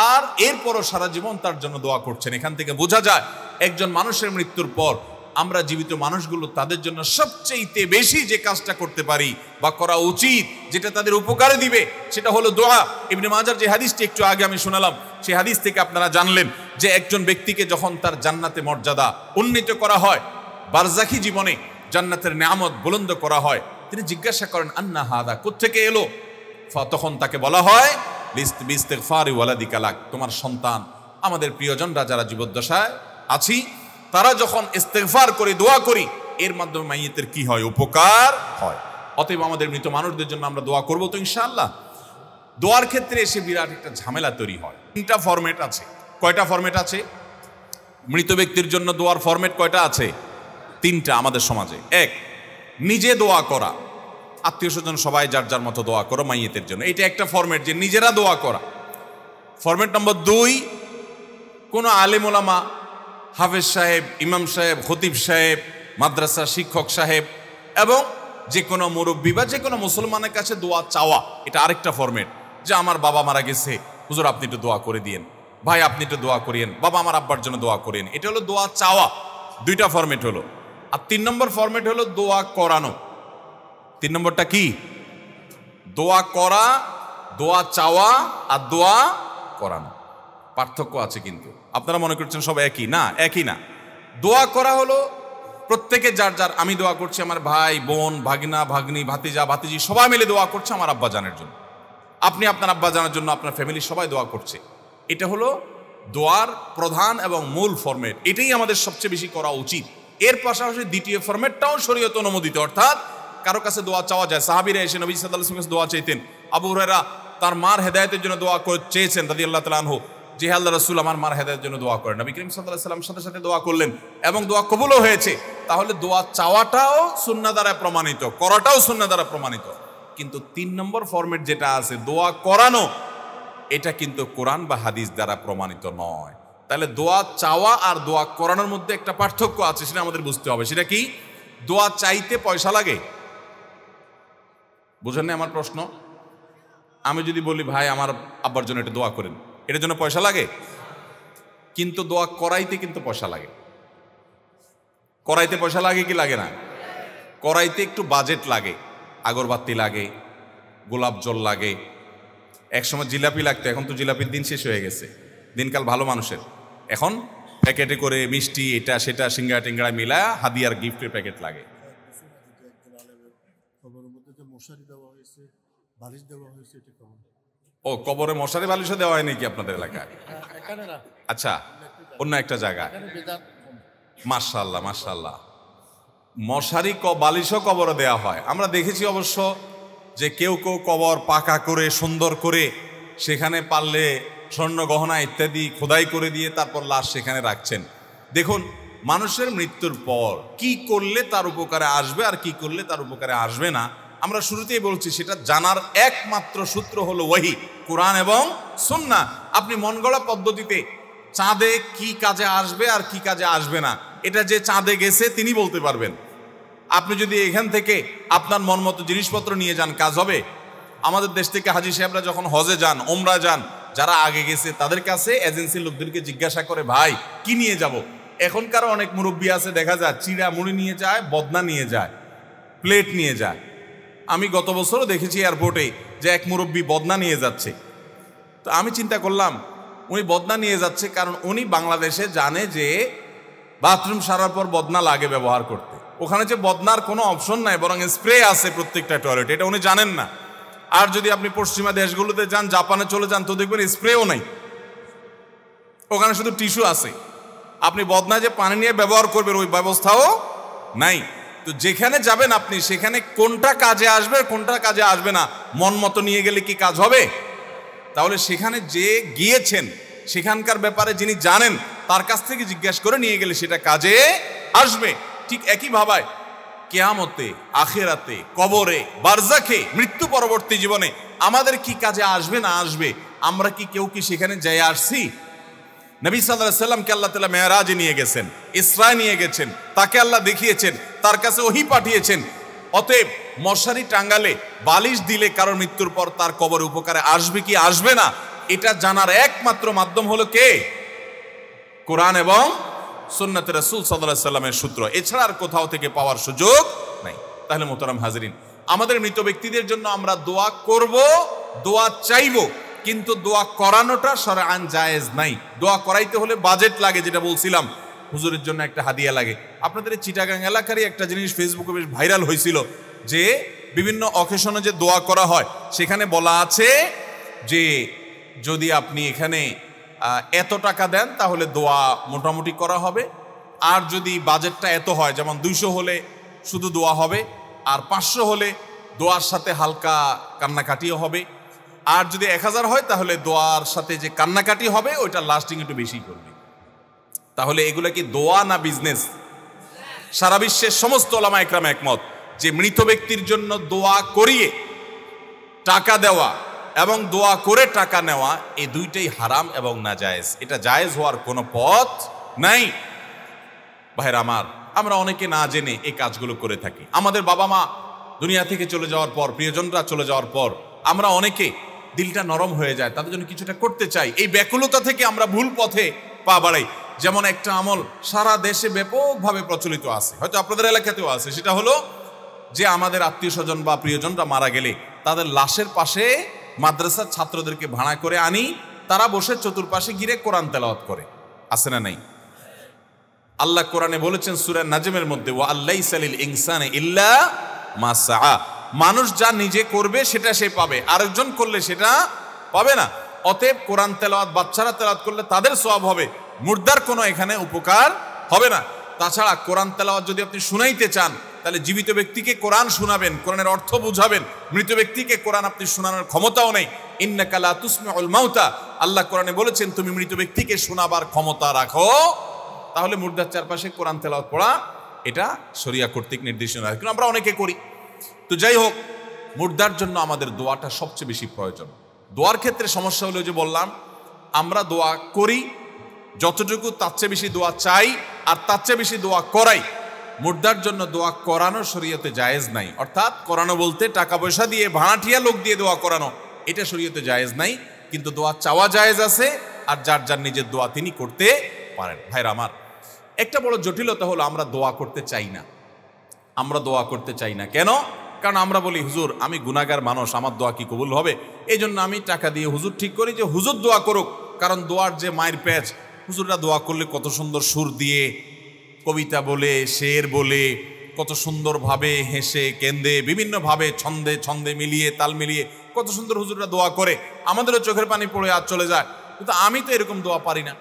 [SPEAKER 1] আর এরপরও সারা জীবন তার জন্য দোয়া করছেন। এখান থেকে বোঝা যায় একজন মানুষের মৃত্যুর পর আমরা জীবিত মানুষগুলো তাদের জন্য সবচেয়ে বেশি যে কাজটা করতে পারি বা করা উচিত, যেটা তাদের উপকারে দিবে, সেটা হলো দোয়া। ইবনে মাজার যে হাদিসটি একটু আগে আমি শোনালাম, সেই হাদিস থেকে আপনারা জানলেন যে একজন ব্যক্তিকে যখন তার জান্নাতে মর্যাদা উন্নীত করা হয়, বারজাখী জীবনে জান্নাতের নিয়ামত বুলন্দ করা হয়, তিনি জিজ্ঞাসা করেন, আন্না হাদা, কোত্থেকে এলো? তখন তাকে বলা হয়, বিস্তিগফারি ওয়ালাদিকা লাক, তোমার সন্তান, আমাদের প্রিয়জনরা যারা জীবদ্দশায় আছি তারা যখন ইস্তেগফার করে দোয়া করি, এর মাধ্যমে মাইয়িতের কি হয়? উপকার হয়। অতএব আমাদের মৃত মানুষদের জন্য আমরা দোয়া করবো তো ইনশাআল্লাহ। দোয়ার ক্ষেত্রে এসে বিরাট একটা ঝামেলা তৈরি হয়। 3টা ফরম্যাট আছে। কয়টা ফরম্যাট আছে? মৃত ব্যক্তির জন্য দোয়ার ফরম্যাট কয়টা আছে? 3টা আমাদের সমাজে। 1, নিজে দোয়া করা, আত্মীয় স্বজন সবাই যার যার মতো দোয়া করো মাইয়িতের জন্য, এটা একটা ফরম্যাট, যে নিজেরা দোয়া করা। ফরম্যাট নম্বর 2, কোনো আলেম ওলামা, হাফেজ সাহেব, ইমাম সাহেব, খতিব সাহেব, মাদ্রাসা শিক্ষক সাহেব এবং যে কোনো মুরব্বী বা যে কোনো মুসলমানের কাছে দোয়া চাওয়া, এটা আরেকটা ফরম্যাট। যে আমার বাবা মারা গেছে, হুজুর আপনি একটু দোয়া করে দিয়েন, ভাই আপনি একটু দোয়া করিয়েন, বাবা আমার আব্বার জন্য দোয়া করিয়েন। এটা হলো দোয়া চাওয়া, 2টা ফরম্যাট হলো। আর 3 নম্বর ফরম্যাট হলো দোয়া করানো। 3 নম্বরটা কি? দোয়া করা, দোয়া চাওয়া আর দোয়া করানো। পার্থক্য আছে কিন্তু, আপনারা মনে করছেন সব একই না, একই না। দোয়া করা হলো প্রত্যেকে যার যার, আমি দোয়া করছি আমার ভাই বোন, ভাগনা ভাগ্নি, ভাতিজা ভাতিজি সবাই মিলে দোয়া করছে আমার আব্বা জানের জন্য, আপনি আপনার আব্বা জানের জন্য আপনার ফ্যামিলির সবাই দোয়া করছে। এটা হলো দোয়ার প্রধান এবং মূল ফরম্যাট, এটাই আমাদের সবচেয়ে বেশি করা উচিত। এর পাশাপাশি 2য় ফরম্যাটটাও শরীয়ত অনুমোদিত, অর্থাৎ কারো কাছে দোয়া চাওয়া যায়। সাহাবীরা এসে নবী সাল্লাল্লাহু আলাইহি ওয়াসাল্লামের কাছে দোয়া চাইতেন। আবু হুরায়রা তার মার হেদায়েতের জন্য দোয়া চেয়েছেন রাদিয়াল্লাহু তাআলা আনহু, যে আল্লাহ রাসূল আমার মার হেদায়েতের জন্য দোয়া করেন। নবী করিম সাল্লাল্লাহু আলাইহি ওয়াসাল্লাম সাথে সাথে দোয়া করলেন এবং দোয়া কবুলও হয়েছে। তাহলে দোয়া চাওয়াটাও সুন্নাহ দ্বারা প্রমাণিত, করাটাও সুন্নাহ দ্বারা প্রমাণিত। কিন্তু 3 নম্বর ফরম্যাট যেটা আছে দোয়া করানো, এটা কিন্তু কোরআন বা হাদিস দ্বারা প্রমাণিত নয়। তাহলে দোয়া চাওয়া আর দোয়া করানোর মধ্যে একটা পার্থক্য আছে, সেটা আমাদের বুঝতে হবে। সেটা কি? দোয়া চাইতে পয়সা লাগে। বুঝেন না আমার প্রশ্ন? আমি যদি বলি ভাই আমার আব্বার জন্য এটা দোয়া করেন, এটার জন্য পয়সা লাগে? কিন্তু দোয়া করাইতে কিন্তু পয়সা লাগে। করাইতে পয়সা লাগে কি লাগে না? করাইতে একটু বাজেট লাগে, আগরবাতি লাগে, গোলাপ জল লাগে, একসময় জিলাপি লাগতো, এখন তো জিলাপির দিন শেষ হয়ে গেছে, দিনকাল ভালো মানুষের। এখন প্যাকেটে করে মিষ্টি এটা সেটা সিঙ্গাড়া টিঙ্গাড়া মিলা হাদিয়ার গিফটের প্যাকেট লাগে। ও, কবরে মশারি বালিশও দেওয়া হয় নাকি আপনাদের এলাকায়? আচ্ছা, অন্য একটা জায়গা। মাশাআল্লাহ মাশাআল্লাহ, মশারি বালিশও কবরে দেওয়া হয়। আমরা দেখেছি অবশ্য যে কেউ কেউ কবর পাকা করে সুন্দর করে সেখানে পারলে স্বর্ণ গহনা ইত্যাদি খোদাই করে দিয়ে তারপর লাশ সেখানে রাখছেন। দেখুন, মানুষের মৃত্যুর পর কি করলে তার উপকারে আসবে আর কি করলে তার উপকারে আসবে না, আমরা শুরুতেই বলছি সেটা জানার একমাত্র সূত্র হলো ওয়াহি, কোরআন এবং সুন্নাহ। আপনি মন গড়া পদ্ধতিতে চাঁদে কি কাজে আসবে আর কি কাজে আসবে না, এটা যে চাঁদে গেছে তিনি বলতে পারবেন। আপনি যদি এখান থেকে আপনার মন মতো জিনিসপত্র নিয়ে যান, কাজ হবে? আমাদের দেশ থেকে হাজী সাহেবরা যখন হজে যান, ওমরা যান, যারা আগে গেছে তাদের কাছে এজেন্সির লোকদেরকে জিজ্ঞাসা করে ভাই কি নিয়ে যাব। এখনকার অনেক মুরব্বী আছে, দেখা যায় চিড়া মুড়ি নিয়ে যায়, বদনা নিয়ে যায়, প্লেট নিয়ে যায়। আমি গত বছরও দেখেছি এয়ারপোর্টে যে এক মুরব্বী বদনা নিয়ে যাচ্ছে। তো আমি চিন্তা করলাম উনি বদনা নিয়ে যাচ্ছে কারণ উনি বাংলাদেশে জানে যে বাথরুম সারার পর বদনা লাগে ব্যবহার করতে। ওখানে যে বদনার কোনো অপশন নাই, বরং স্প্রে আছে প্রত্যেকটা টয়লেটে, এটা উনি জানেন না। আর যদি আপনি পশ্চিমা দেশগুলোতে যান, জাপানে চলে যান, তো দেখবেন স্প্রেও নাই, ওখানে শুধু টিস্যু আছে। আপনি বদনা যে পানি নিয়ে ব্যবহার করবেন ওই ব্যবস্থাও নাই। তো যেখানে যাবেন আপনি সেখানে কোনটা কাজে আসবে কোনটা কাজে আসবে না মন মতো নিয়ে গেলে কি কাজ হবে? তাহলে সেখানে যে গিয়েছেন সেখানকার ব্যাপারে যিনি জানেন তার কাছ থেকে জিজ্ঞাসা করে নিয়ে গেলে সেটা কাজে আসবে। ঠিক একই ভাবায় কিয়ামতে, আখিরাতে, কবরে, বারজাখে, মৃত্যু পরবর্তী জীবনে আমাদের কি কাজে আসবে না আসবে, আমরা কি কেউ কি সেখানে যাই আসছি? নবী সাল্লাল্লাহু আলাইহি সাল্লামকে আল্লাহ তাআলা মেরাজে নিয়ে গেছেন, ইসরায় নিয়ে গেছেন, তাকে আল্লাহ দেখিয়েছেন, তার কাছে ওহী পাঠিয়েছেন। অতএব মশারি টাঙ্গালে, বালিশ দিলে কারোর মৃত্যুর পর তার কবরে উপকারে আসবে কি আসবে না, এটা জানার একমাত্র মাধ্যম হলো কে? কোরআন এবং সুন্নাতে রাসূল সাল্লাল্লাহু আলাইহি সাল্লামের সূত্র। এছাড়া আর কোথাও থেকে পাওয়ার সুযোগ নাই। তাহলে মোহতারাম হাজরিন, আমাদের মৃত ব্যক্তিদের জন্য আমরা দোয়া করব, দোয়া চাইব, কিন্তু দোয়া করানোটা শরআন জায়েজ নাই। দোয়া করাইতে হলে বাজেট লাগে, যেটা বলছিলাম, হুজুরের জন্য একটা হাদিয়া লাগে। আপনাদের চিটাগাং এলাকারই একটা জিনিস ফেসবুকে বেশ ভাইরাল হয়েছিল যে বিভিন্ন অকেশনে যে দোয়া করা হয় সেখানে বলা আছে যে যদি আপনি এখানে এত টাকা দেন তাহলে দোয়া মোটামুটি করা হবে, আর যদি বাজেটটা এত হয়, যেমন 200 হলে শুধু দোয়া হবে, আর 500 হলে দোয়ার সাথে হালকা কান্নাকাটিও হবে, আর যদি 1000 হয় তাহলে দোয়ার সাথে যে কান্নাকাটি হবে ওইটা লাস্টিং একটু বেশি করবে। তাহলে এগুলা কি দোয়া না বিজনেস? সারা বিশ্বের সমস্ত ওলামা একরাম একমত যে মৃত ব্যক্তির জন্য দোয়া করিয়ে টাকা দেওয়া এবং দোয়া করে টাকা নেওয়া, এই দুইটাই হারাম এবং নাজায়েজ। এটা জায়েজ হওয়ার কোনো পথ নাই। ভাইরা আমার, আমরা অনেকে না জেনে এই কাজগুলো করে থাকি। আমাদের বাবা মা দুনিয়া থেকে চলে যাওয়ার পর, প্রিয়জনরা চলে যাওয়ার পর আমরা অনেকে দিলটা নরম হয়ে যায়, তাদের জন্য কিছুটা করতে চাই। এই ব্যাকুলতা থেকে আমরা ভুল পথে পা বাড়াই। যেমন একটা আমল সারা দেশে ব্যাপকভাবে প্রচলিত আছে, হয়তো আপনাদের এলাকাতেও আছে, সেটা হলো যে আমাদের আত্মীয় স্বজন বা প্রিয়জনরা মারা গেলে তাদের লাশের পাশে মাদ্রাসার ছাত্রদেরকে ভাড়া করে আনি, তারা বসে চতুর্পাশে ঘিরে কোরআন তেলাওয়াত করে। আছে না নাই? আল্লাহ কোরআনে বলেছেন সূরা নাজমের মধ্যে, ওয়া আল্লাইসা লিল ইনসানি ইল্লা মা সাআ, মানুষ যা নিজে করবে সেটা সে পাবে, আরেকজন করলে সেটা পাবে না। অতএব কোরআন তেলাওয়াত বাচ্চারা তেলাওয়াত করলে তাদের সওয়াব হবে, মুর্দার কোনো এখানে উপকার হবে না। তাছাড়া কোরআন তেলাওয়াত যদি আপনি শুনাইতে চান তাহলে জীবিত ব্যক্তিকে কোরআন শোনাবেন, কোরআনের অর্থ বুঝাবেন। মৃত ব্যক্তিকে কোরআন আপনি শোনানোর ক্ষমতাও নেই। ইন্নাকা লা তুসমিউল মাউতা, আল্লাহ কোরআনে বলেছেন তুমি মৃত ব্যক্তিকে শোনাবার ক্ষমতা রাখো। তাহলে মুর্দার চারপাশে কোরআন তেলাওয়াত পড়া এটা শরিয়া কর্তৃক নির্দেশনা, কিন্তু আমরা অনেকে করি। তো যাই হোক, মুর্দার জন্য আমাদের দোয়াটা সবচেয়ে বেশি প্রয়োজন। দোয়ার ক্ষেত্রে সমস্যা হলো যে বললাম, আমরা দোয়া করি যতটুকু, তার চেয়ে বেশি দোয়া চাই আর তার চেয়ে বেশি দোয়া করাই। মুর্দার জন্য দোয়া করানো শরীয়তে জায়েজ নাই। অর্থাৎ করানো বলতে টাকা পয়সা দিয়ে, ভাড়াটিয়া লোক দিয়ে দোয়া করানো, এটা শরীয়তে জায়েজ নাই। কিন্তু দোয়া চাওয়া জায়েজ আছে, আর যার যার নিজের দোয়া তিনি করতে পারেন। ভাইরা আমার, একটা বড় জটিলতা হলো আমরা দোয়া করতে চাই না। আমরা দোয়া করতে চাই না কেন? কারণ আমরা বলি, হুজুর আমি গুনাহগার মানুষ, আমার দোয়া কি কবুল হবে? এই জন্য আমি টাকা দিয়ে হুজুর ঠিক করি যে হুজুর দোয়া করুক। কারণ দোয়ার যে মায়ের প্যাচ, হুজুররা দোয়া করলে কত সুন্দর সুর দিয়ে, কবিতা বলে, শের বলে, কত সুন্দরভাবে হেসে কেন্দে, বিভিন্নভাবে ছন্দে ছন্দে মিলিয়ে, তাল মিলিয়ে কত সুন্দর হুজুররা দোয়া করে, আমাদেরও চোখের পানি পড়ে আর চলে যায়। কিন্তু আমি তো এরকম দোয়া পারি না।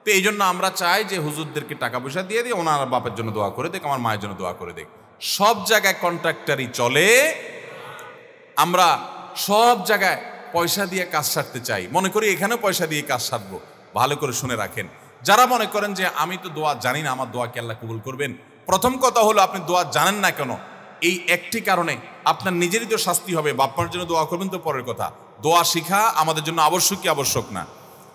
[SPEAKER 1] তো এই জন্য আমরা চাই যে হুজুরদেরকে টাকা পয়সা দিয়ে দিই, ওনার বাপের জন্য দোয়া করে দেখ, আমার মায়ের জন্য দোয়া করে দেখ। সব জায়গায় কন্ট্রাক্টারই চলে, আমরা সব জায়গায় পয়সা দিয়ে কাজ সারতে চাই, মনে করি এখানেও পয়সা দিয়ে কাজ সারবো। ভালো করে শুনে রাখেন, যারা মনে করেন যে আমি তো দোয়া জানি না, আমার দোয়া কি আল্লাহ কবুল করবেন? প্রথম কথা হলো, আপনি দোয়া জানেন না কেন, এই একটি কারণে আপনার নিজেরই তো শাস্তি হবে। বাপ্পার জন্য দোয়া করবেন তো পরের কথা, দোয়া শিখা আমাদের জন্য আবশ্যক কি আবশ্যক না?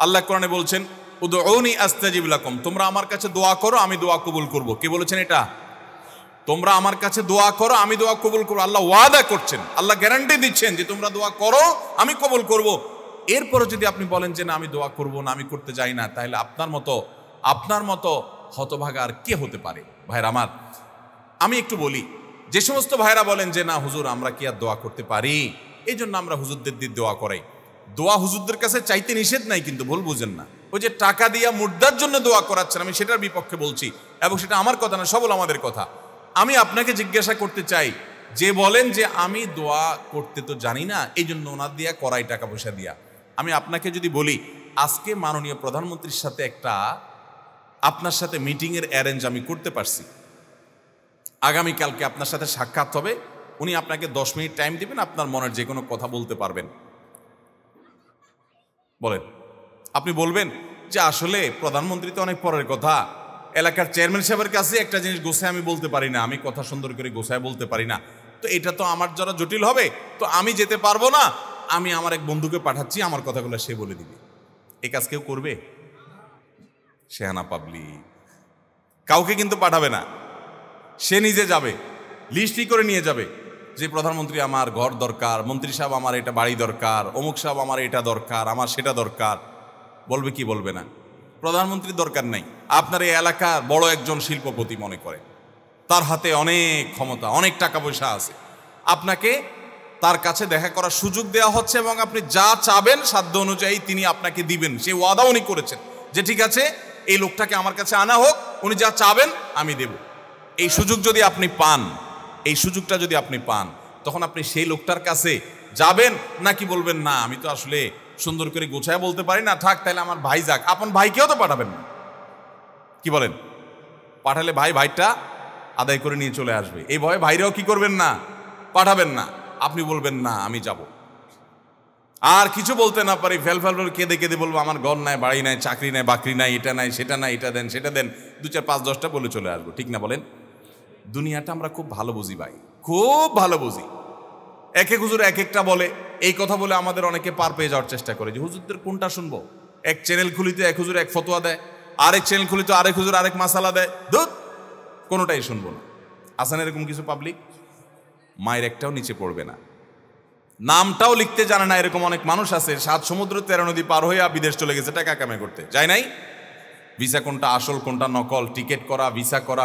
[SPEAKER 1] আল্লাহ কোরআনে বলছেন, উদউনি আস্তাজিব লাকুম, তোমরা আমার কাছে দোয়া করো, আমি দোয়া কবুল করব। কে বলেছেন এটা? তোমরা আমার কাছে দোয়া করো, আমি দোয়া কবুল করবো। আল্লাহ ওয়াদা করছেন, আল্লাহ গ্যারান্টি দিচ্ছেন যে তোমরা দোয়া করো, আমি কবুল করব। এরপরে যদি আপনি বলেন যে না আমি দোয়া করব না, আমি করতে যাই না, তাহলে আপনার মতো হতভাগা আর কে হতে পারে? ভাইরা আমার, আমি একটু বলি, যে সমস্ত ভাইরা বলেন যে না হুজুর আমরা কি আর দোয়া করতে পারি, এই জন্য আমরা হুজুরদের দিয়ে দোয়া করাই। দোয়া হুজুরদের কাছে চাইতে নিষেধ নাই, কিন্তু ভুল বুঝেন না। ওই যে টাকা দিয়া মুর্দার জন্য দোয়া করাচ্ছেন, আমি সেটার বিপক্ষে বলছি, এবং সেটা আমার কথা না, সবল আমাদের কথা। আমি আপনাকে জিজ্ঞাসা করতে চাই, যে বলেন যে আমি দোয়া করতে তো জানি না, এই জন্য ওনার দিয়া করাই টাকা পয়সা দিয়া, আমি আপনাকে যদি বলি আজকে মাননীয় প্রধানমন্ত্রীর সাথে একটা আপনার সাথে মিটিংয়ের অ্যারেঞ্জ আমি করতে পারছি, আগামীকালকে আপনার সাথে সাক্ষাৎ হবে, উনি আপনাকে 10 মিনিট টাইম দিবেন, আপনার মনের যে কোনো কথা বলতে পারবেন। বলেন, আপনি বলবেন যে আসলে প্রধানমন্ত্রী তো অনেক পরের কথা, এলাকার চেয়ারম্যান সাহেবের কাছে একটা জিনিস গোছায় আমি বলতে পারি না, আমি কথা সুন্দর করে গোছায় বলতে পারি না, তো এটা তো আমার যারা জটিল হবে, তো আমি যেতে পারবো না, আমি আমার এক বন্ধুকে পাঠাচ্ছি, আমার কথাগুলো সে বলে দিবে। এই কাজ কেউ করবে? শেহানা পাবলিক কাউকে কিন্তু পাঠাবে না, সে নিজে যাবে, লিস্টই করে নিয়ে যাবে যে প্রধানমন্ত্রী আমার ঘর দরকার, মন্ত্রী সাহেব আমার এটা বাড়ি দরকার, অমুক সাহেব আমার এটা দরকার, আমার সেটা দরকার। বলবে কি বলবে না? প্রধানমন্ত্রীর দরকার নাই, আপনার এই এলাকার বড় একজন শিল্পপতি মনে করে, তার হাতে অনেক ক্ষমতা, অনেক টাকা পয়সা আছে, আপনাকে তার কাছে দেখা করার সুযোগ দেওয়া হচ্ছে, এবং আপনি যা চাবেন সাধ্য অনুযায়ী তিনি আপনাকে দিবেন। সে ওয়াদা উনি করেছেন যে ঠিক আছে এই লোকটাকে আমার কাছে আনা হোক, উনি যা চাবেন আমি দেব। এই সুযোগ যদি আপনি পান, এই সুযোগটা যদি আপনি পান, তখন আপনি সেই লোকটার কাছে যাবেন নাকি বলবেন না আমি তো আসলে সুন্দর করে গোছায় বলতে পারি না, থাক তাহলে আমার ভাই যাক? আপন ভাইকেও তো পাঠাবেন না, কি বলেন? পাঠালে ভাইটা আদায় করে নিয়ে চলে আসবে, এই ভয়ে ভাইরাও কি করবেন না, পাঠাবেন না। আপনি বলবেন না আমি যাব, আর কিছু বলতে না পারি, ফেল কেঁদে কেঁদে বলবো আমার ঘর নাই, বাড়ি নাই, চাকরি নাই, বাকরি নাই, এটা নাই, সেটা নাই, এটা দেন, সেটা দেন, 2 4 5 10টা বলে চলে আসবো, ঠিক না বলেন? দুনিয়াটা আমরা খুব ভালো বুঝি ভাই, খুব ভালো বুঝি। এক এক হুজুর এক একটা বলে, এই কথা বলে আমাদের অনেকে পার পেয়ে যাওয়ার চেষ্টা করে যে হুজুরদের কোনটা শুনবো। এক চ্যানেল খুলিতে এক হুজুর এক ফতোয়া দেয়, আরেক চ্যানেল খুলিতে আরেক হুজুর আরেক মাসালা দেয়, ধুত কোনোটাই শুনবো না। আসান এরকম কিছু পাবলিক, মায়ের একটাও নিচে পড়বে না, নামটাও লিখতে জানে না, এরকম অনেক মানুষ আছে 7 সমুদ্র 13 নদী পার হয়ে বিদেশ চলে গেছে টাকা কামাই করতে, যায় নাই? ভিসা কোনটা আসল কোনটা নকল, টিকিট করা,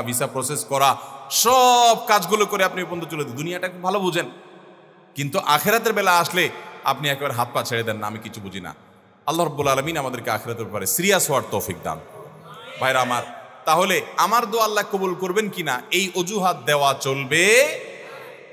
[SPEAKER 1] ভিসা প্রসেস করা, সব কাজগুলো করে আপনি পর্যন্ত চলে দেন। দুনিয়াটা খুব ভালো বুঝেন, কিন্তু আখেরাতের বেলা আসলে আপনি একেবারে হাত পা ছেড়ে দেন না, আমি কিছু বুঝি না। আল্লাহ রাব্বুল আলামিন আমাদেরকে আখেরাতের ব্যাপারে সিরিয়াস হওয়ার তৌফিক দান। ভাইরা আমার, তাহলে আমার দোয়া আল্লাহ কবুল করবেন কিনা এই অজুহাত দেওয়া চলবে